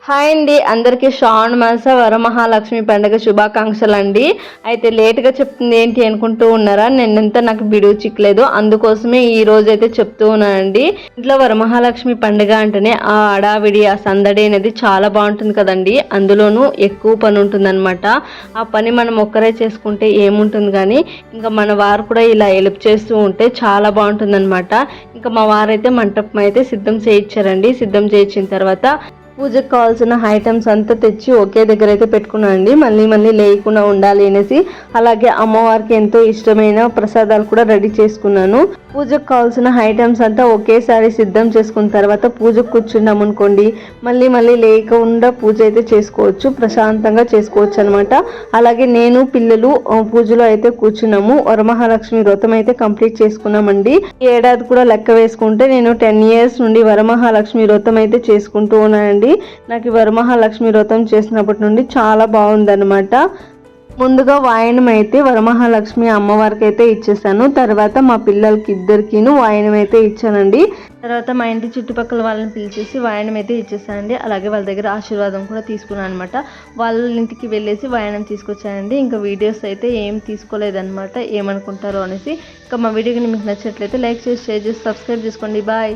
Hi అండి, అందరికీ శ్రావణ మాస వరమహాలక్ష్మి పండుగ శుభాకాంక్షలు అండి. అయితే లేట్గా చెప్తుంది ఏంటి అనుకుంటూ ఉన్నారా? నిన్నంతా నాకు వీడియో చిక్కలేదు, అందుకోసమే ఈ రోజు అయితే చెప్తూ ఉన్నానండి. ఇంట్లో వరమహాలక్ష్మి పండుగ అంటేనే ఆ అడావిడి, ఆ సందడి అనేది చాలా బాగుంటుంది కదండి. అందులోనూ ఎక్కువ పని ఉంటుందన్నమాట. ఆ పని మనం ఒక్కరే చేసుకుంటే ఏముంటుంది, కానీ ఇంకా మన వారు కూడా ఇలా హెల్ప్ చేస్తూ ఉంటే చాలా బాగుంటుంది అనమాట. ఇంకా మా వారైతే మంటపం అయితే సిద్ధం చేయించారండి. సిద్ధం చేయించిన తర్వాత పూజకు కావాల్సిన ఐటమ్స్ అంతా తెచ్చి ఒకే దగ్గర అయితే పెట్టుకున్నాను అండి. మళ్ళీ లేకుండా ఉండాలి అనేసి. అలాగే అమ్మవారికి ఎంతో ఇష్టమైన ప్రసాదాలు కూడా రెడీ చేసుకున్నాను. పూజకు కావాల్సిన ఐటమ్స్ అంతా ఒకేసారి సిద్ధం చేసుకున్న తర్వాత పూజకు కూర్చున్నాం అనుకోండి, మళ్ళీ లేకుండా పూజ అయితే చేసుకోవచ్చు, ప్రశాంతంగా చేసుకోవచ్చు అనమాట. అలాగే నేను పిల్లలు పూజలో అయితే కూర్చున్నాము. వరమహాలక్ష్మి వ్రతం అయితే కంప్లీట్ చేసుకున్నామండి. ఈ ఏడాది కూడా లెక్క వేసుకుంటే నేను 10 years నుండి వరమహాలక్ష్మి వ్రతం అయితే చేసుకుంటూ ఉన్నానండి. నాకు వరమహాలక్ష్మి వ్రతం చేసినప్పటి నుండి చాలా బాగుందన్నమాట. ముందుగా వాయనం అయితే వరమహాలక్ష్మి అమ్మవారికి అయితే ఇచ్చేసాను. తర్వాత మా పిల్లలకి ఇద్దరికిను వాయనం అయితే ఇచ్చానండి. తర్వాత మా ఇంటి చుట్టుపక్కల వాళ్ళని పిలిచేసి వాయనం అయితే ఇచ్చేసానండి. అలాగే వాళ్ళ దగ్గర ఆశీర్వాదం కూడా తీసుకున్నాను అనమాట. వాళ్ళ ఇంటికి వెళ్ళేసి వాయనం తీసుకొచ్చానండి. ఇంకా వీడియోస్ అయితే ఏం తీసుకోలేదన్నమాట, ఏమనుకుంటారో అనేసి. ఇంకా మా వీడియోకి మీకు నచ్చినట్లయితే లైక్ చేసి, షేర్ చేసి, సబ్స్క్రైబ్ చేసుకోండి. బాయ్.